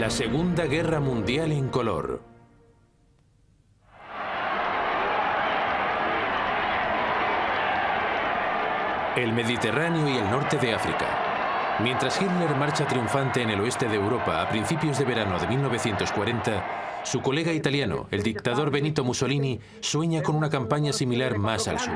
La Segunda Guerra Mundial en color. El Mediterráneo y el norte de África. Mientras Hitler marcha triunfante en el oeste de Europa a principios de verano de 1940, su colega italiano, el dictador Benito Mussolini, sueña con una campaña similar más al sur.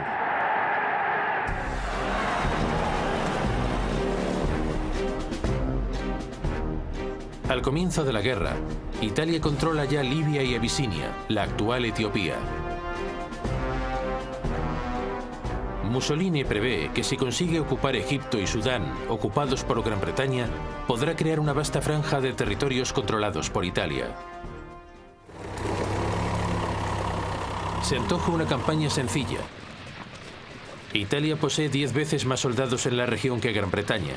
Al comienzo de la guerra, Italia controla ya Libia y Abisinia, la actual Etiopía. Mussolini prevé que si consigue ocupar Egipto y Sudán, ocupados por Gran Bretaña, podrá crear una vasta franja de territorios controlados por Italia. Se antoja una campaña sencilla. Italia posee 10 veces más soldados en la región que Gran Bretaña.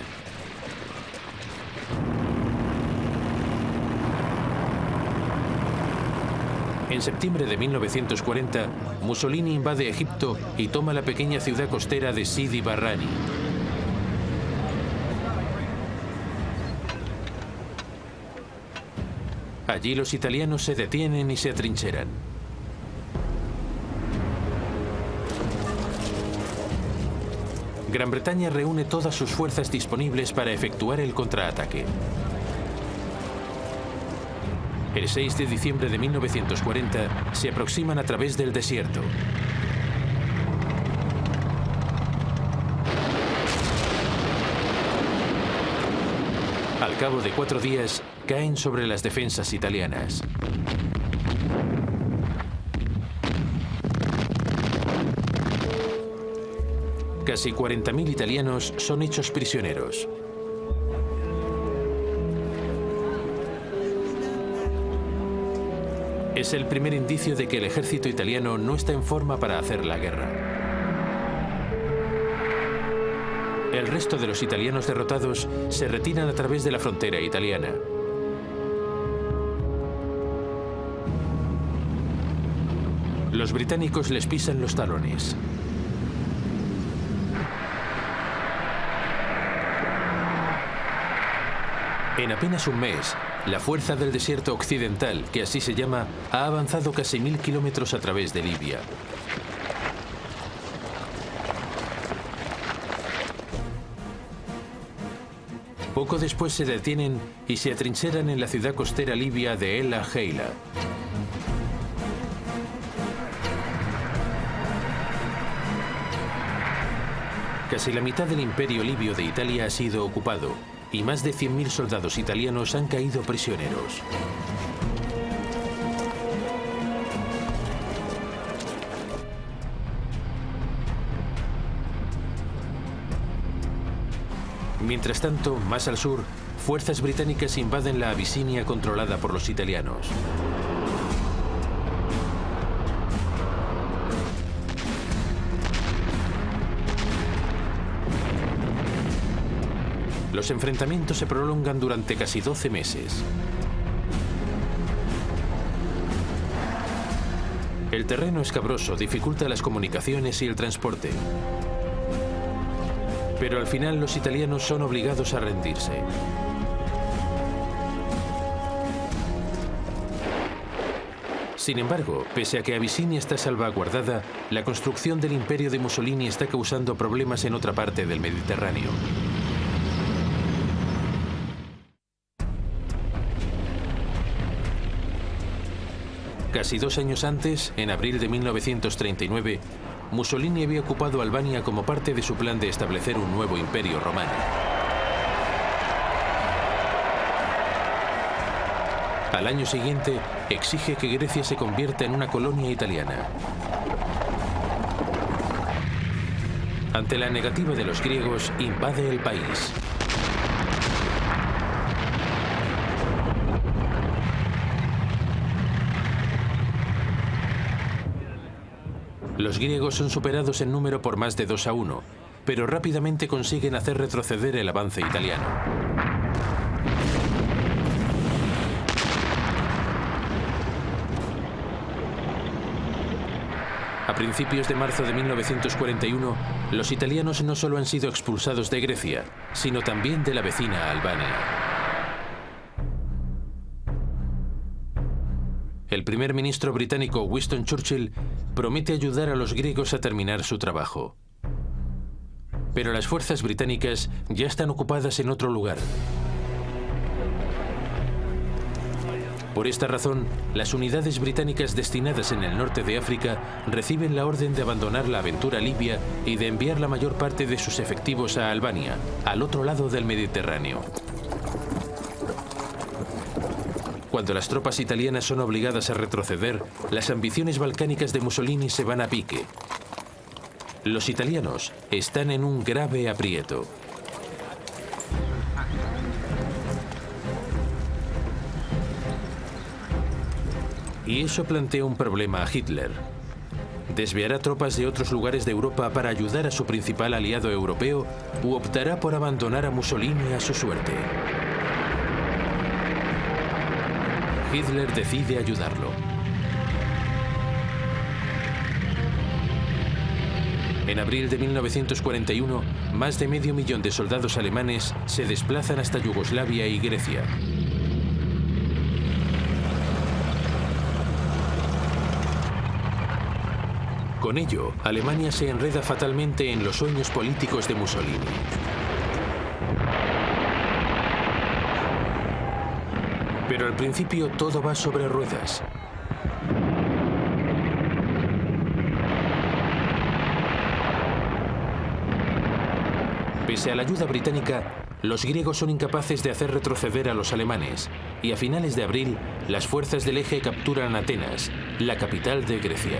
En septiembre de 1940, Mussolini invade Egipto y toma la pequeña ciudad costera de Sidi Barrani. Allí los italianos se detienen y se atrincheran. Gran Bretaña reúne todas sus fuerzas disponibles para efectuar el contraataque. El 6 de diciembre de 1940 se aproximan a través del desierto. Al cabo de 4 días, caen sobre las defensas italianas. Casi 40.000 italianos son hechos prisioneros. Es el primer indicio de que el ejército italiano no está en forma para hacer la guerra. El resto de los italianos derrotados se retiran a través de la frontera italiana. Los británicos les pisan los talones. En apenas un mes, la Fuerza del Desierto Occidental, que así se llama, ha avanzado casi 1000 kilómetros a través de Libia. Poco después se detienen y se atrincheran en la ciudad costera libia de El Agheila. Casi la mitad del imperio libio de Italia ha sido ocupado y más de 100.000 soldados italianos han caído prisioneros. Mientras tanto, más al sur, fuerzas británicas invaden la Abisinia controlada por los italianos. Los enfrentamientos se prolongan durante casi 12 meses. El terreno escabroso dificulta las comunicaciones y el transporte. Pero al final los italianos son obligados a rendirse. Sin embargo, pese a que Abisinia está salvaguardada, la construcción del imperio de Mussolini está causando problemas en otra parte del Mediterráneo. Casi 2 años antes, en abril de 1939, Mussolini había ocupado Albania como parte de su plan de establecer un nuevo imperio romano. Al año siguiente, exige que Grecia se convierta en una colonia italiana. Ante la negativa de los griegos, invade el país. Los griegos son superados en número por más de 2-1, pero rápidamente consiguen hacer retroceder el avance italiano. A principios de marzo de 1941, los italianos no solo han sido expulsados de Grecia, sino también de la vecina Albania. el primer ministro británico Winston Churchill promete ayudar a los griegos a terminar su trabajo. Pero las fuerzas británicas ya están ocupadas en otro lugar. Por esta razón, las unidades británicas destinadas en el norte de África reciben la orden de abandonar la aventura libia y de enviar la mayor parte de sus efectivos a Albania, al otro lado del Mediterráneo. Cuando las tropas italianas son obligadas a retroceder, las ambiciones balcánicas de Mussolini se van a pique. Los italianos están en un grave aprieto. Y eso plantea un problema a Hitler. ¿Desviará tropas de otros lugares de Europa para ayudar a su principal aliado europeo u optará por abandonar a Mussolini a su suerte? Hitler decide ayudarlo. En abril de 1941, más de medio millón de soldados alemanes se desplazan hasta Yugoslavia y Grecia. Con ello, Alemania se enreda fatalmente en los sueños políticos de Mussolini. Pero al principio todo va sobre ruedas. Pese a la ayuda británica, los griegos son incapaces de hacer retroceder a los alemanes, y a finales de abril, las fuerzas del Eje capturan Atenas, la capital de Grecia.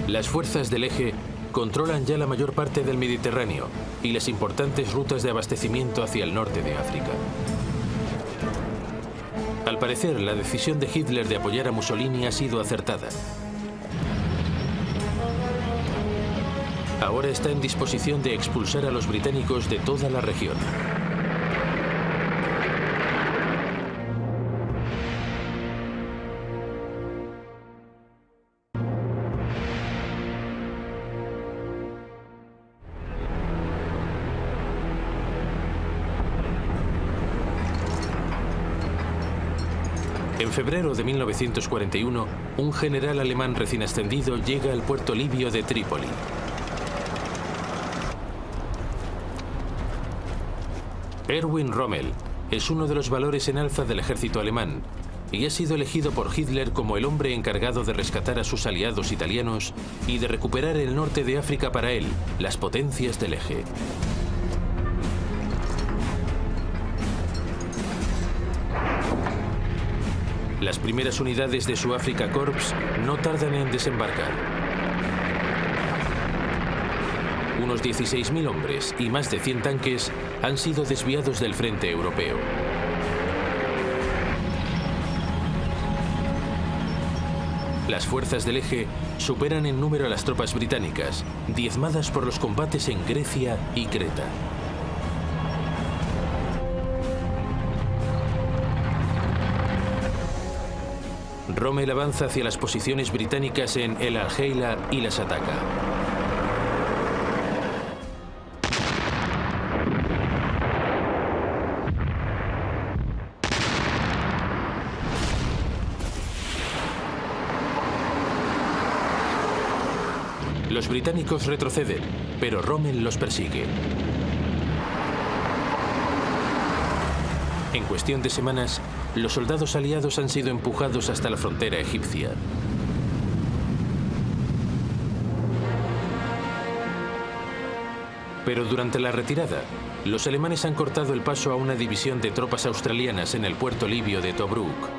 Las fuerzas del Eje controlan ya la mayor parte del Mediterráneo y las importantes rutas de abastecimiento hacia el norte de África. Al parecer, la decisión de Hitler de apoyar a Mussolini ha sido acertada. Ahora está en disposición de expulsar a los británicos de toda la región. En febrero de 1941, un general alemán recién ascendido llega al puerto libio de Trípoli. Erwin Rommel es uno de los valores en alza del ejército alemán y ha sido elegido por Hitler como el hombre encargado de rescatar a sus aliados italianos y de recuperar el norte de África para él, las potencias del Eje. Las primeras unidades de su Afrika Korps no tardan en desembarcar. Unos 16.000 hombres y más de 100 tanques han sido desviados del frente europeo. Las fuerzas del Eje superan en número a las tropas británicas, diezmadas por los combates en Grecia y Creta. Rommel avanza hacia las posiciones británicas en El Algeila y las ataca. Los británicos retroceden, pero Rommel los persigue. En cuestión de semanas, los soldados aliados han sido empujados hasta la frontera egipcia. Pero durante la retirada, los alemanes han cortado el paso a una división de tropas australianas en el puerto libio de Tobruk.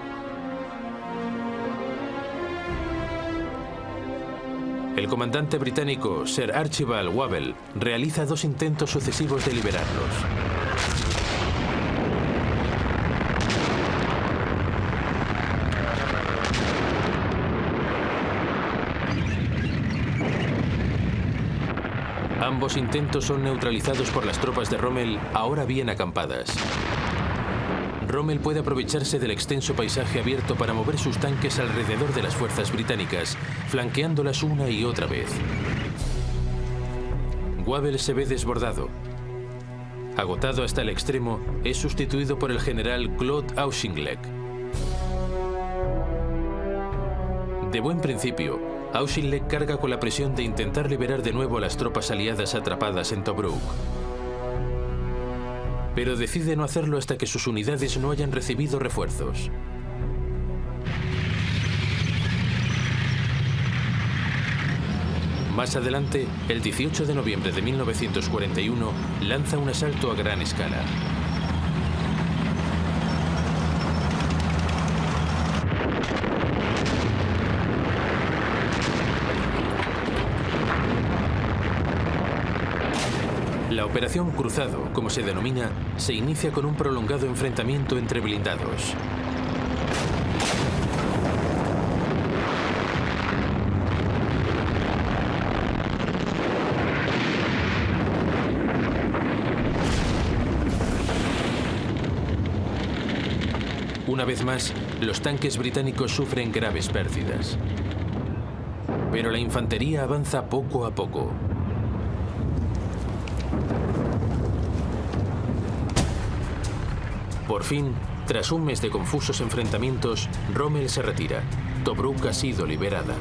El comandante británico Sir Archibald Wavell realiza 2 intentos sucesivos de liberarlos. Ambos intentos son neutralizados por las tropas de Rommel, ahora bien acampadas. Rommel puede aprovecharse del extenso paisaje abierto para mover sus tanques alrededor de las fuerzas británicas, flanqueándolas una y otra vez. Wavell se ve desbordado. Agotado hasta el extremo, es sustituido por el general Claude Auchinleck. De buen principio, Auchinleck carga con la presión de intentar liberar de nuevo a las tropas aliadas atrapadas en Tobruk. Pero decide no hacerlo hasta que sus unidades no hayan recibido refuerzos. Más adelante, el 18 de noviembre de 1941, lanza un asalto a gran escala. La Operación Cruzado, como se denomina, se inicia con un prolongado enfrentamiento entre blindados. Una vez más, los tanques británicos sufren graves pérdidas. Pero la infantería avanza poco a poco. Por fin, tras un mes de confusos enfrentamientos, Rommel se retira. Tobruk ha sido liberada.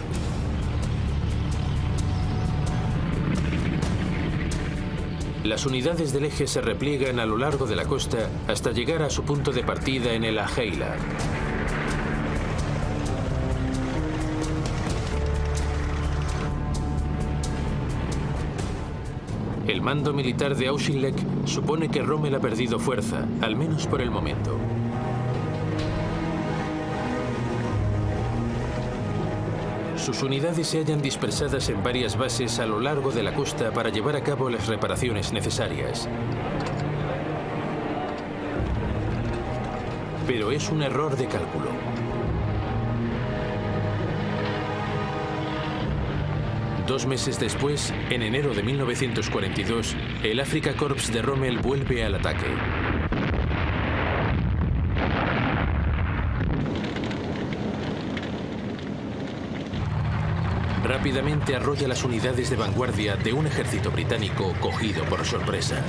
Las unidades del eje se repliegan a lo largo de la costa hasta llegar a su punto de partida en el Ajeila. El mando militar de Auchinleck supone que Rommel ha perdido fuerza, al menos por el momento. Sus unidades se hallan dispersadas en varias bases a lo largo de la costa para llevar a cabo las reparaciones necesarias. Pero es un error de cálculo. Dos meses después, en enero de 1942, el Afrika Korps de Rommel vuelve al ataque. Rápidamente arrolla las unidades de vanguardia de un ejército británico cogido por sorpresa.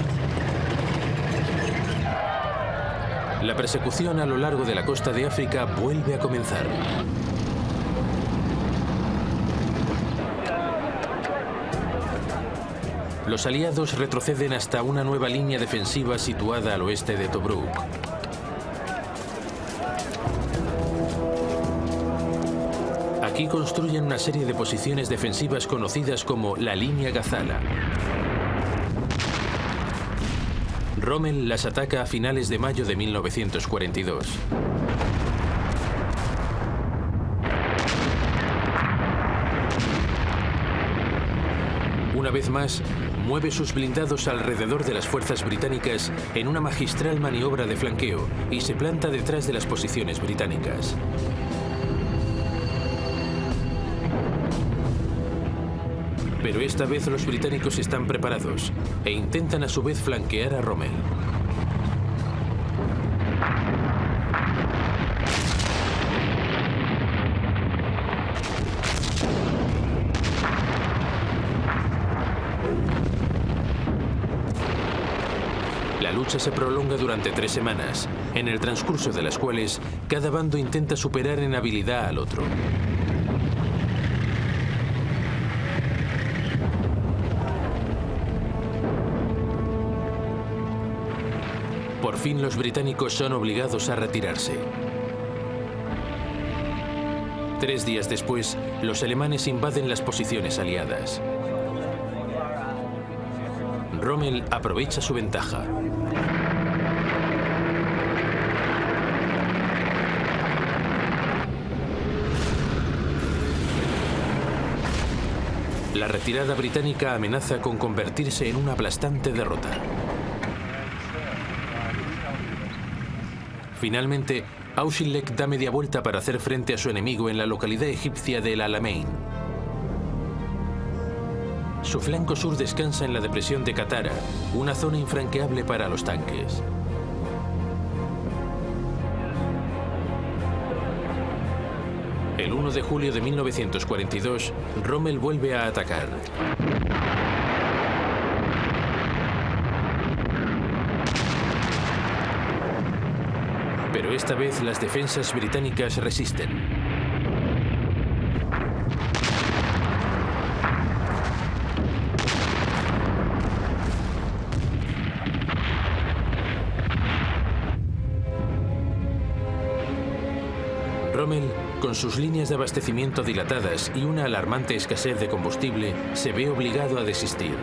La persecución a lo largo de la costa de África vuelve a comenzar. Los aliados retroceden hasta una nueva línea defensiva situada al oeste de Tobruk. Aquí construyen una serie de posiciones defensivas conocidas como la línea Gazala. Rommel las ataca a finales de mayo de 1942. Una vez más, mueve sus blindados alrededor de las fuerzas británicas en una magistral maniobra de flanqueo y se planta detrás de las posiciones británicas. Pero esta vez los británicos están preparados e intentan a su vez flanquear a Rommel. La lucha se prolonga durante 3 semanas, en el transcurso de las cuales cada bando intenta superar en habilidad al otro. Por fin los británicos son obligados a retirarse. 3 días después, los alemanes invaden las posiciones aliadas. Rommel aprovecha su ventaja. La retirada británica amenaza con convertirse en una aplastante derrota. Finalmente, Auchinleck da media vuelta para hacer frente a su enemigo en la localidad egipcia de El Alamein. Su flanco sur descansa en la depresión de Katara, una zona infranqueable para los tanques. El 1 de julio de 1942, Rommel vuelve a atacar. Pero esta vez las defensas británicas resisten. Rommel, con sus líneas de abastecimiento dilatadas y una alarmante escasez de combustible, se ve obligado a desistir.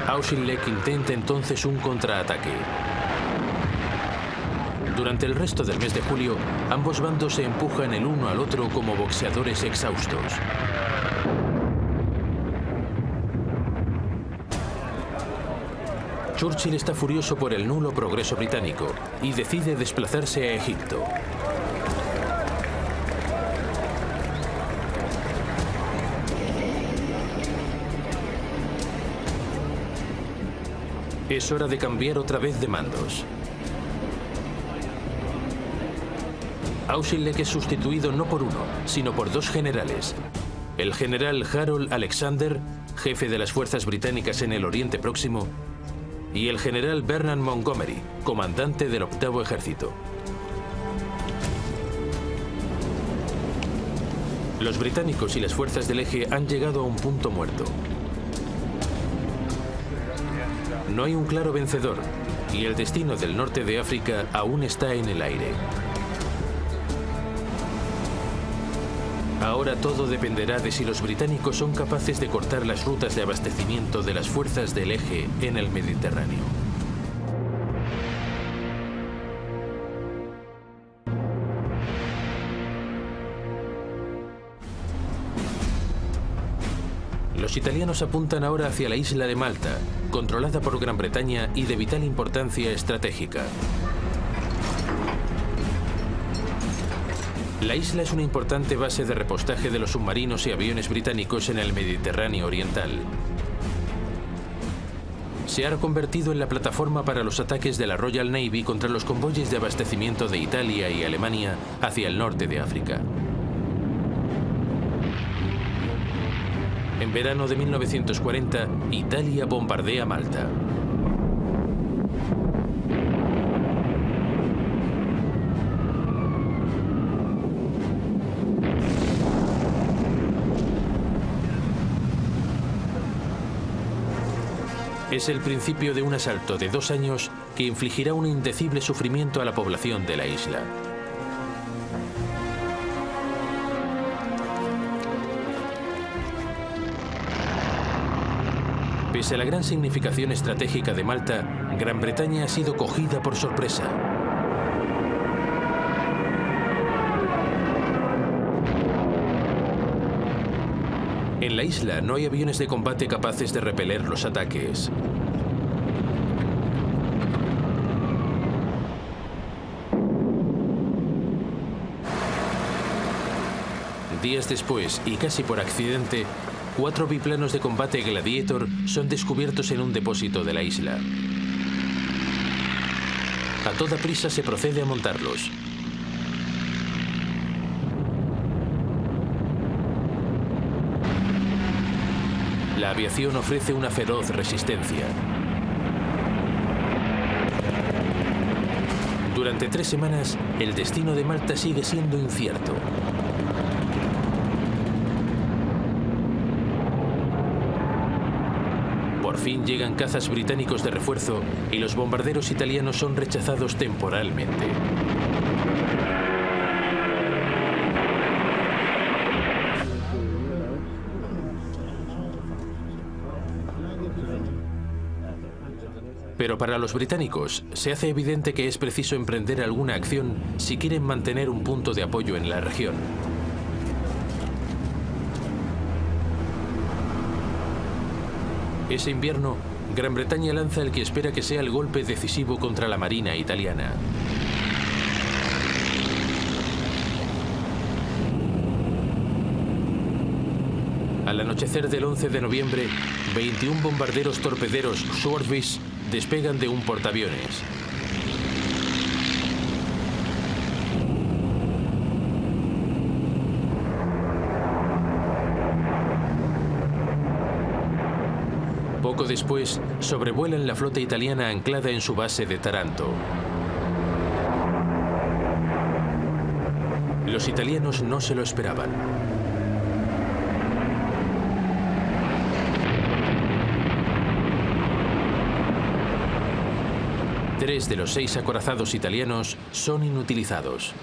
Auchinleck intenta entonces un contraataque. Durante el resto del mes de julio, ambos bandos se empujan el uno al otro como boxeadores exhaustos. Churchill está furioso por el nulo progreso británico y decide desplazarse a Egipto. Es hora de cambiar otra vez de mandos. Auchinleck es sustituido no por uno, sino por dos generales. El general Harold Alexander, jefe de las fuerzas británicas en el Oriente Próximo, y el general Bernard Montgomery, comandante del 8º Ejército. Los británicos y las fuerzas del eje han llegado a un punto muerto. No hay un claro vencedor, y el destino del norte de África aún está en el aire. Ahora todo dependerá de si los británicos son capaces de cortar las rutas de abastecimiento de las fuerzas del eje en el Mediterráneo. Los italianos apuntan ahora hacia la isla de Malta, controlada por Gran Bretaña y de vital importancia estratégica. La isla es una importante base de repostaje de los submarinos y aviones británicos en el Mediterráneo oriental. Se ha reconvertido en la plataforma para los ataques de la Royal Navy contra los convoyes de abastecimiento de Italia y Alemania hacia el norte de África. En verano de 1940, Italia bombardea Malta. Es el principio de un asalto de 2 años que infligirá un indecible sufrimiento a la población de la isla. Pese a la gran significación estratégica de Malta, Gran Bretaña ha sido cogida por sorpresa. En la isla no hay aviones de combate capaces de repeler los ataques. Días después, y casi por accidente, 4 biplanos de combate Gladiator son descubiertos en un depósito de la isla. A toda prisa se procede a montarlos. La aviación ofrece una feroz resistencia. Durante 3 semanas, el destino de Malta sigue siendo incierto. Por fin llegan cazas británicos de refuerzo y los bombarderos italianos son rechazados temporalmente. Pero para los británicos se hace evidente que es preciso emprender alguna acción si quieren mantener un punto de apoyo en la región. Ese invierno, Gran Bretaña lanza el que espera que sea el golpe decisivo contra la marina italiana. Al anochecer del 11 de noviembre, 21 bombarderos torpederos Swordfish despegan de un portaaviones. Poco después, sobrevuelan la flota italiana anclada en su base de Taranto. Los italianos no se lo esperaban. Tres de los 6 acorazados italianos son inutilizados.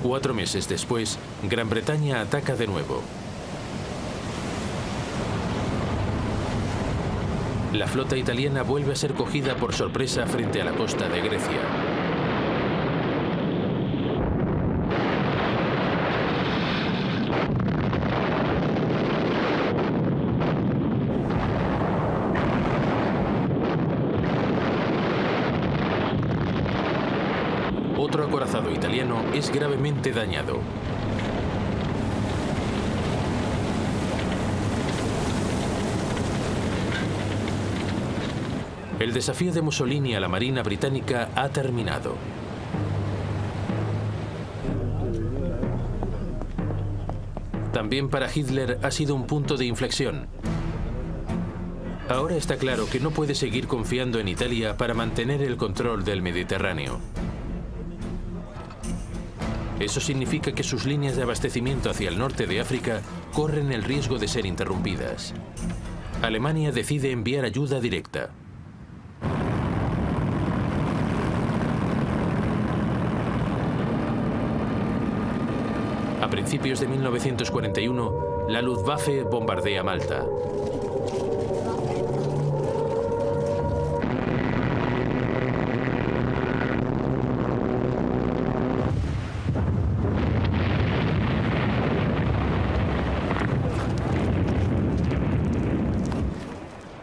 4 meses después, Gran Bretaña ataca de nuevo. La flota italiana vuelve a ser cogida por sorpresa frente a la costa de Grecia. Otro acorazado italiano es gravemente dañado. El desafío de Mussolini a la Marina británica ha terminado. También para Hitler ha sido un punto de inflexión. Ahora está claro que no puede seguir confiando en Italia para mantener el control del Mediterráneo. Eso significa que sus líneas de abastecimiento hacia el norte de África corren el riesgo de ser interrumpidas. Alemania decide enviar ayuda directa. A principios de 1941, la Luftwaffe bombardea Malta.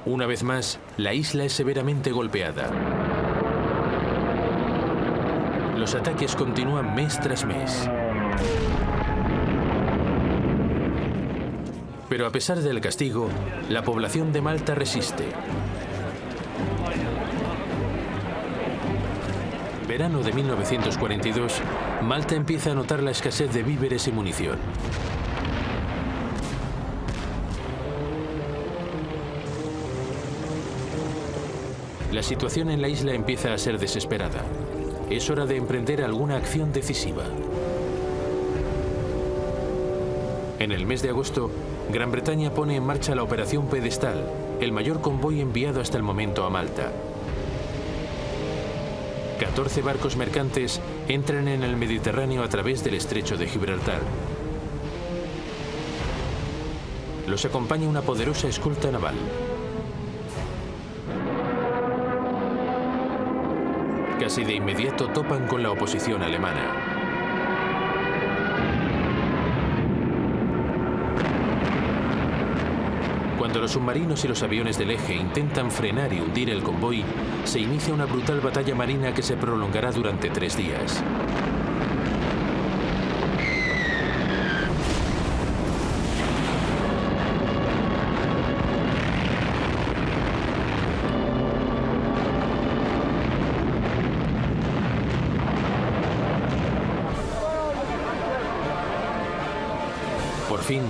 Una vez más, la isla es severamente golpeada. Los ataques continúan mes tras mes. Pero a pesar del castigo, la población de Malta resiste. Verano de 1942, Malta empieza a notar la escasez de víveres y munición. La situación en la isla empieza a ser desesperada. Es hora de emprender alguna acción decisiva. En el mes de agosto, Gran Bretaña pone en marcha la Operación Pedestal, el mayor convoy enviado hasta el momento a Malta. 14 barcos mercantes entran en el Mediterráneo a través del Estrecho de Gibraltar. Los acompaña una poderosa escolta naval. Casi de inmediato topan con la oposición alemana. Cuando los submarinos y los aviones del eje intentan frenar y hundir el convoy, se inicia una brutal batalla marina que se prolongará durante 3 días. Por fin,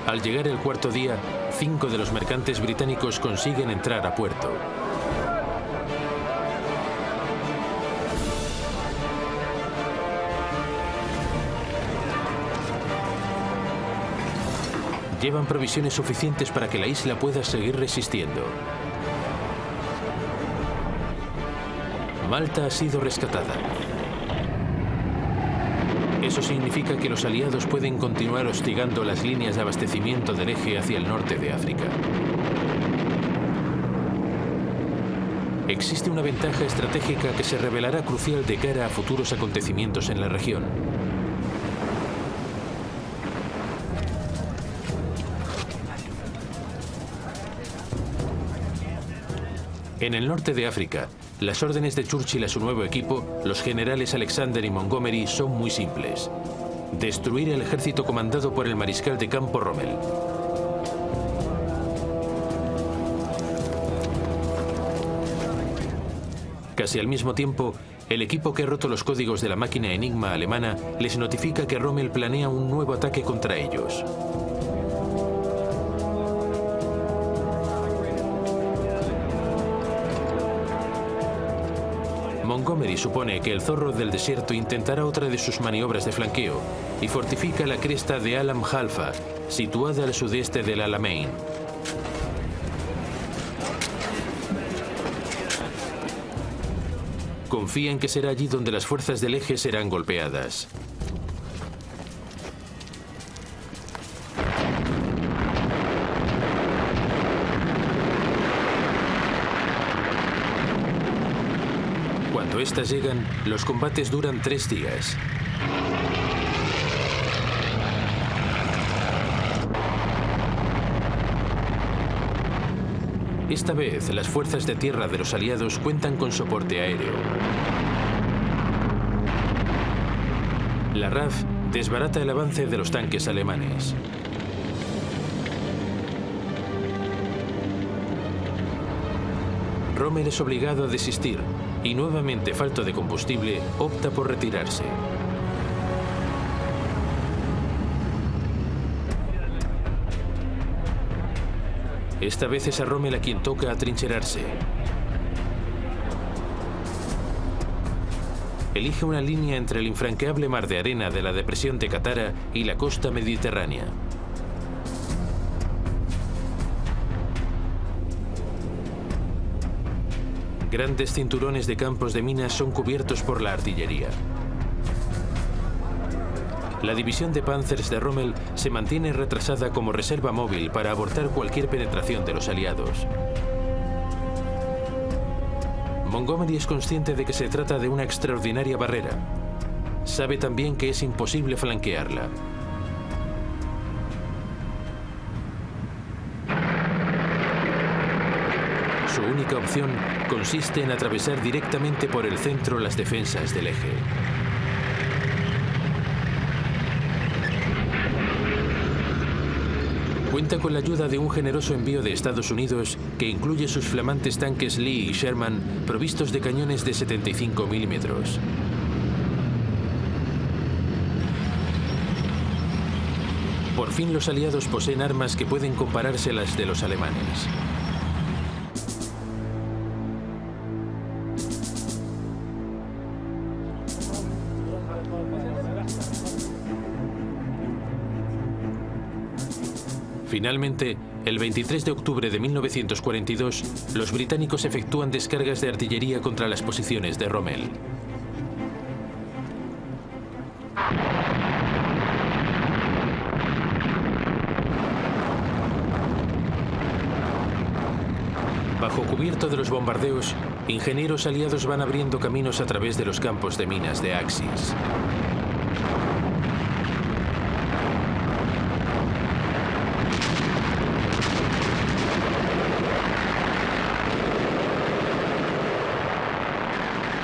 al llegar el 4.º día, 5 de los mercantes británicos consiguen entrar a puerto. Llevan provisiones suficientes para que la isla pueda seguir resistiendo. Malta ha sido rescatada. Eso significa que los aliados pueden continuar hostigando las líneas de abastecimiento del eje hacia el norte de África. Existe una ventaja estratégica que se revelará crucial de cara a futuros acontecimientos en la región. En el norte de África, las órdenes de Churchill a su nuevo equipo, los generales Alexander y Montgomery, son muy simples. Destruir el ejército comandado por el mariscal de campo Rommel. Casi al mismo tiempo, el equipo que ha roto los códigos de la máquina Enigma alemana les notifica que Rommel planea un nuevo ataque contra ellos. Montgomery supone que el zorro del desierto intentará otra de sus maniobras de flanqueo y fortifica la cresta de Alam Halfa, situada al sudeste del Alamein. Confía en que será allí donde las fuerzas del eje serán golpeadas. Cuando estas llegan, los combates duran 3 días. Esta vez, las fuerzas de tierra de los aliados cuentan con soporte aéreo. La RAF desbarata el avance de los tanques alemanes. Rommel es obligado a desistir y, nuevamente falto de combustible, opta por retirarse. Esta vez es a Rommel a quien toca atrincherarse. Elige una línea entre el infranqueable mar de arena de la depresión de Katara y la costa mediterránea. Grandes cinturones de campos de minas son cubiertos por la artillería. La división de Panzers de Rommel se mantiene retrasada como reserva móvil para abortar cualquier penetración de los aliados. Montgomery es consciente de que se trata de una extraordinaria barrera. Sabe también que es imposible flanquearla. Su única opción consiste en atravesar directamente por el centro las defensas del eje. Cuenta con la ayuda de un generoso envío de Estados Unidos que incluye sus flamantes tanques Lee y Sherman provistos de cañones de 75 milímetros. Por fin los aliados poseen armas que pueden compararse a las de los alemanes. Finalmente, el 23 de octubre de 1942, los británicos efectúan descargas de artillería contra las posiciones de Rommel. Bajo cubierto de los bombardeos, ingenieros aliados van abriendo caminos a través de los campos de minas de Axis.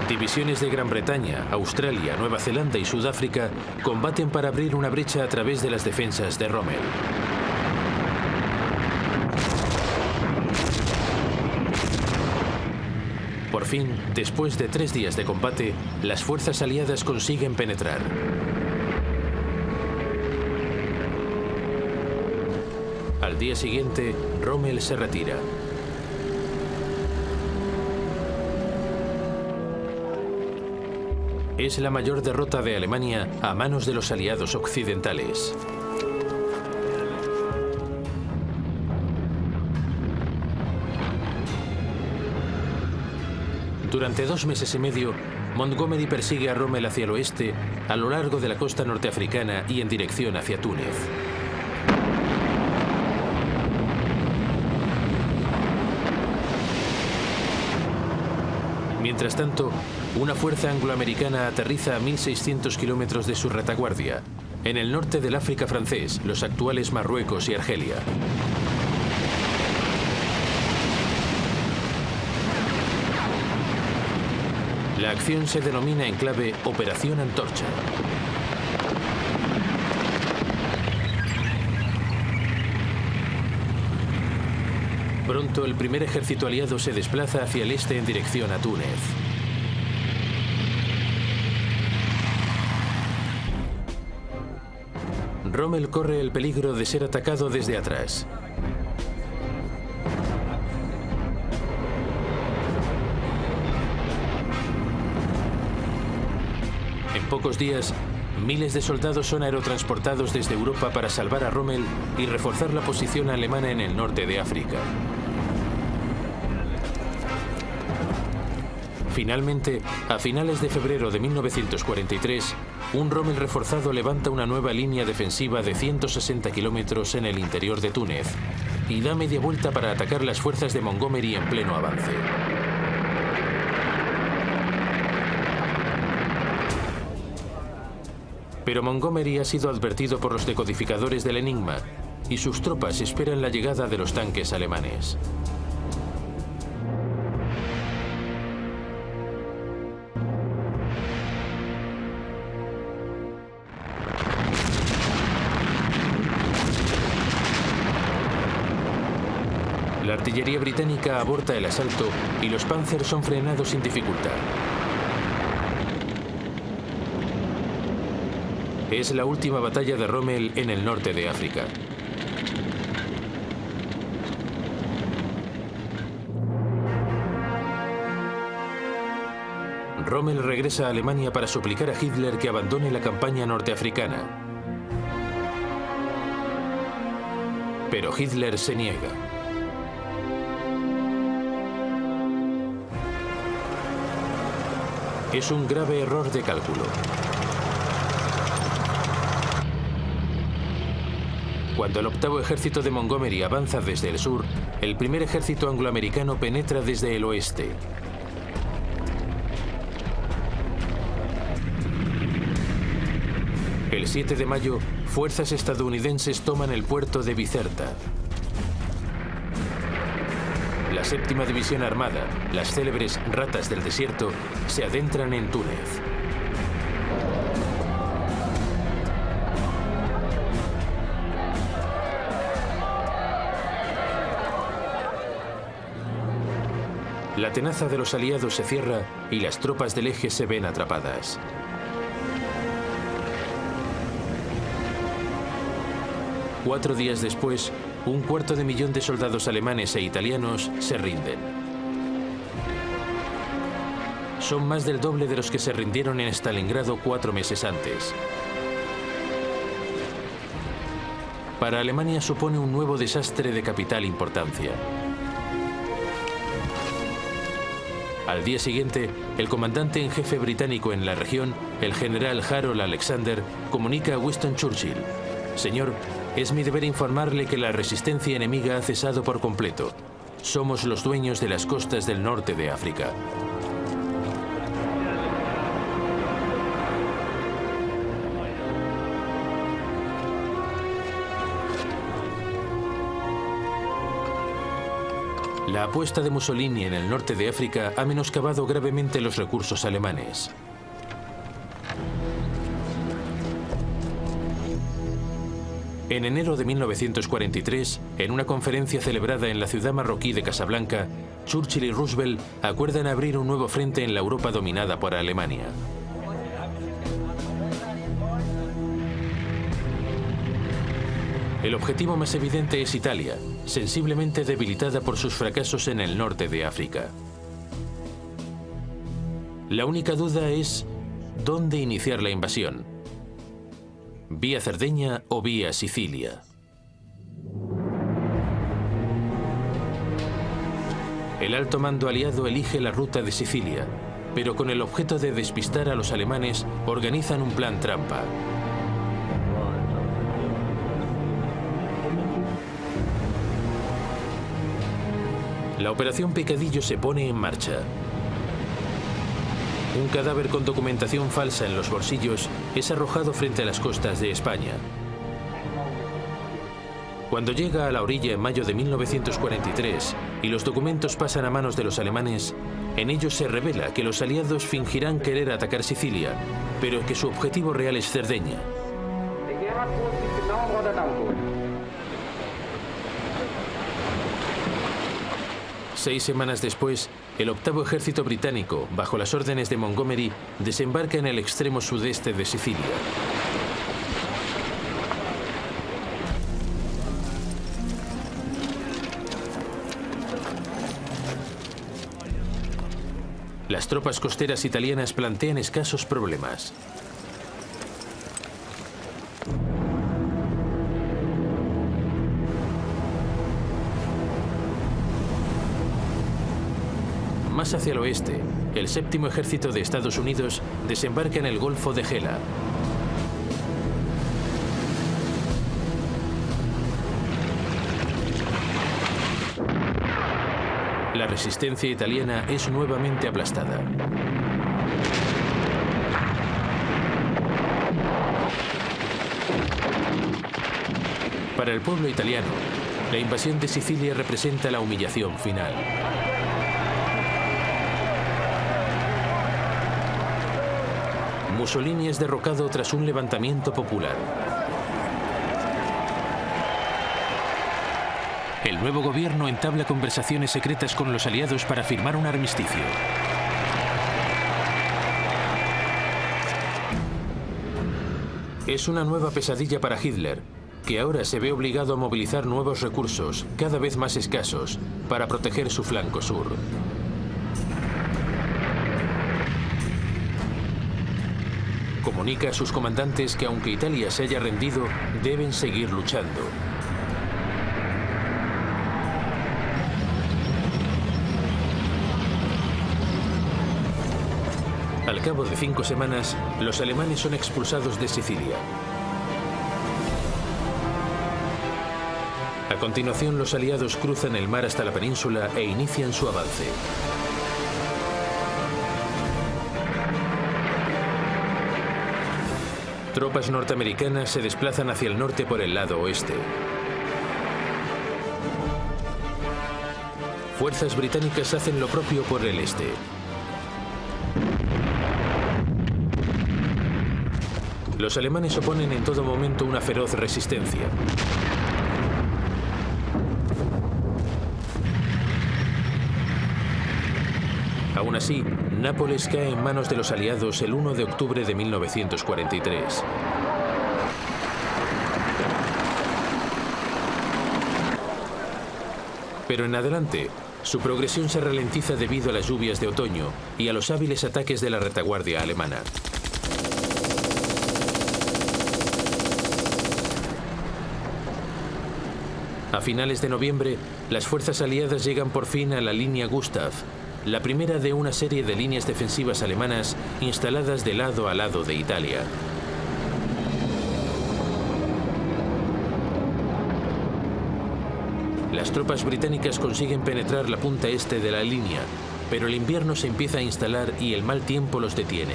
Divisiones de Gran Bretaña, Australia, Nueva Zelanda y Sudáfrica combaten para abrir una brecha a través de las defensas de Rommel. Por fin, después de 3 días de combate, las fuerzas aliadas consiguen penetrar. Al día siguiente, Rommel se retira. Es la mayor derrota de Alemania a manos de los aliados occidentales. Durante 2 meses y medio, Montgomery persigue a Rommel hacia el oeste, a lo largo de la costa norteafricana y en dirección hacia Túnez. Mientras tanto, una fuerza angloamericana aterriza a 1.600 kilómetros de su retaguardia, en el norte del África francés, los actuales Marruecos y Argelia. La acción se denomina en clave Operación Antorcha. Pronto el primer ejército aliado se desplaza hacia el este en dirección a Túnez. Rommel corre el peligro de ser atacado desde atrás. pocos días, miles de soldados son aerotransportados desde Europa para salvar a Rommel y reforzar la posición alemana en el norte de África. Finalmente, a finales de febrero de 1943, un Rommel reforzado levanta una nueva línea defensiva de 160 kilómetros en el interior de Túnez y da media vuelta para atacar las fuerzas de Montgomery en pleno avance. Pero Montgomery ha sido advertido por los decodificadores del Enigma y sus tropas esperan la llegada de los tanques alemanes. La artillería británica aborta el asalto y los Panzer son frenados sin dificultad. Es la última batalla de Rommel en el norte de África. Rommel regresa a Alemania para suplicar a Hitler que abandone la campaña norteafricana. Pero Hitler se niega. Es un grave error de cálculo. Cuando el octavo ejército de Montgomery avanza desde el sur, el primer ejército angloamericano penetra desde el oeste. El 7 de mayo, fuerzas estadounidenses toman el puerto de Bizerta. La séptima división armada, las célebres ratas del desierto, se adentran en Túnez. La tenaza de los aliados se cierra y las tropas del eje se ven atrapadas. Cuatro días después, 250.000 de soldados alemanes e italianos se rinden. Son más del doble de los que se rindieron en Stalingrado 4 meses antes. Para Alemania supone un nuevo desastre de capital importancia. Al día siguiente, el comandante en jefe británico en la región, el general Harold Alexander, comunica a Winston Churchill: «Señor, es mi deber informarle que la resistencia enemiga ha cesado por completo. Somos los dueños de las costas del norte de África». La apuesta de Mussolini en el norte de África ha menoscabado gravemente los recursos alemanes. En enero de 1943, en una conferencia celebrada en la ciudad marroquí de Casablanca, Churchill y Roosevelt acuerdan abrir un nuevo frente en la Europa dominada por Alemania. El objetivo más evidente es Italia, sensiblemente debilitada por sus fracasos en el norte de África. La única duda es ¿dónde iniciar la invasión? ¿Vía Cerdeña o vía Sicilia? El alto mando aliado elige la ruta de Sicilia, pero con el objeto de despistar a los alemanes, organizan un plan trampa. La operación Picadillo se pone en marcha. Un cadáver con documentación falsa en los bolsillos es arrojado frente a las costas de España. Cuando llega a la orilla en mayo de 1943 y los documentos pasan a manos de los alemanes, en ellos se revela que los aliados fingirán querer atacar Sicilia, pero que su objetivo real es Cerdeña. 6 semanas después, el octavo ejército británico, bajo las órdenes de Montgomery, desembarca en el extremo sudeste de Sicilia. Las tropas costeras italianas plantean escasos problemas. Más hacia el oeste, el séptimo ejército de Estados Unidos desembarca en el Golfo de Gela. La resistencia italiana es nuevamente aplastada. Para el pueblo italiano, la invasión de Sicilia representa la humillación final. Mussolini es derrocado tras un levantamiento popular. El nuevo gobierno entabla conversaciones secretas con los aliados para firmar un armisticio. Es una nueva pesadilla para Hitler, que ahora se ve obligado a movilizar nuevos recursos, cada vez más escasos, para proteger su flanco sur. Comunica a sus comandantes que aunque Italia se haya rendido, deben seguir luchando. Al cabo de 5 semanas, los alemanes son expulsados de Sicilia. A continuación, los aliados cruzan el mar hasta la península e inician su avance. Tropas norteamericanas se desplazan hacia el norte por el lado oeste. Fuerzas británicas hacen lo propio por el este. Los alemanes oponen en todo momento una feroz resistencia. Aún así, Nápoles cae en manos de los aliados el 1 de octubre de 1943. Pero en adelante, su progresión se ralentiza debido a las lluvias de otoño y a los hábiles ataques de la retaguardia alemana. A finales de noviembre, las fuerzas aliadas llegan por fin a la línea Gustav, la primera de una serie de líneas defensivas alemanas instaladas de lado a lado de Italia. Las tropas británicas consiguen penetrar la punta este de la línea, pero el invierno se empieza a instalar y el mal tiempo los detiene.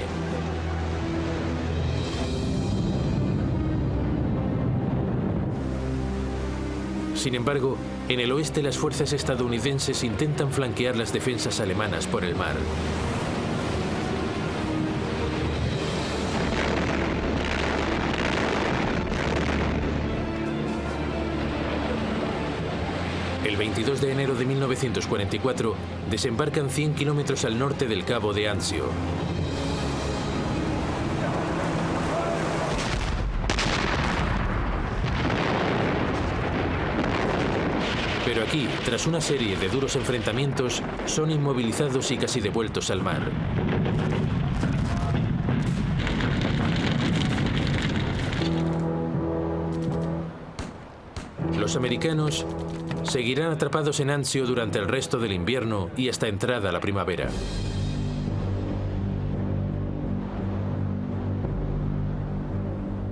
Sin embargo, en el oeste las fuerzas estadounidenses intentan flanquear las defensas alemanas por el mar. El 22 de enero de 1944 desembarcan 100 kilómetros al norte del Cabo de Anzio. Pero aquí, tras una serie de duros enfrentamientos, son inmovilizados y casi devueltos al mar. Los americanos seguirán atrapados en Anzio durante el resto del invierno y hasta entrada la primavera.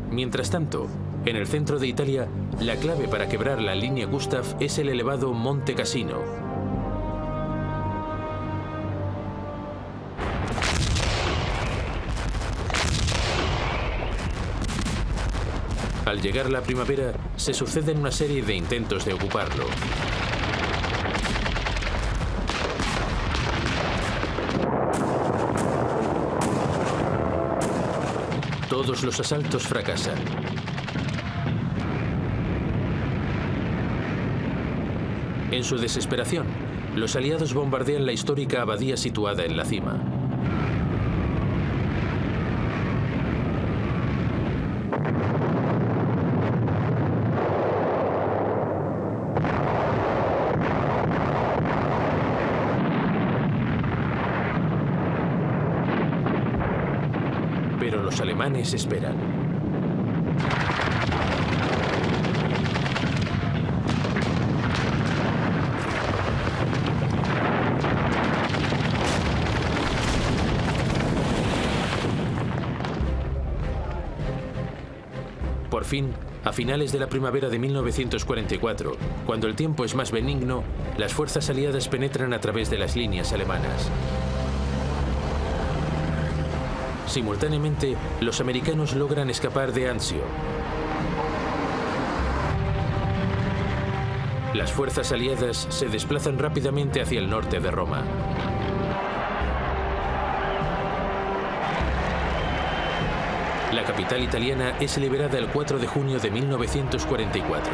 Mientras tanto, en el centro de Italia, la clave para quebrar la línea Gustav es el elevado Monte Cassino. Al llegar la primavera, se suceden una serie de intentos de ocuparlo. Todos los asaltos fracasan. En su desesperación, los aliados bombardean la histórica abadía situada en la cima. Pero los alemanes esperan. fin, a finales de la primavera de 1944, cuando el tiempo es más benigno, las fuerzas aliadas penetran a través de las líneas alemanas. Simultáneamente, los americanos logran escapar de Anzio. Las fuerzas aliadas se desplazan rápidamente hacia el norte de Roma. La capital italiana es liberada el 4 de junio de 1944.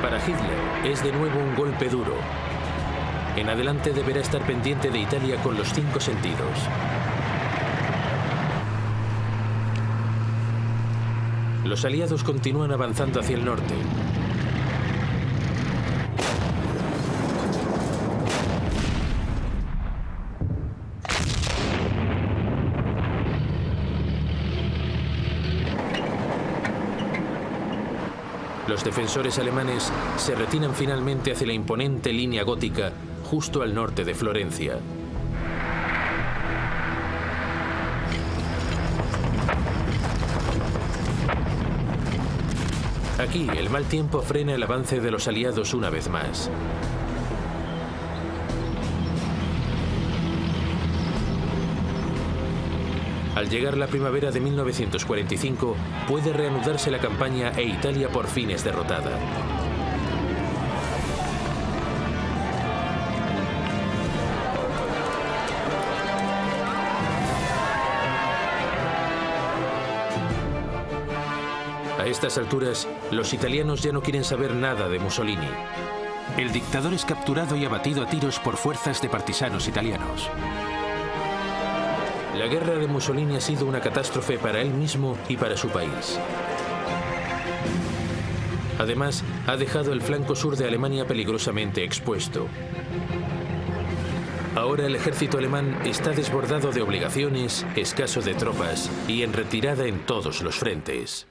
Para Hitler es de nuevo un golpe duro. En adelante deberá estar pendiente de Italia con los 5 sentidos. Los aliados continúan avanzando hacia el norte. Los defensores alemanes se retiran finalmente hacia la imponente línea gótica justo al norte de Florencia. Aquí, el mal tiempo frena el avance de los aliados una vez más. Al llegar la primavera de 1945, puede reanudarse la campaña e Italia por fin es derrotada. A estas alturas, los italianos ya no quieren saber nada de Mussolini. El dictador es capturado y abatido a tiros por fuerzas de partisanos italianos. La guerra de Mussolini ha sido una catástrofe para él mismo y para su país. Además, ha dejado el flanco sur de Alemania peligrosamente expuesto. Ahora el ejército alemán está desbordado de obligaciones, escaso de tropas y en retirada en todos los frentes.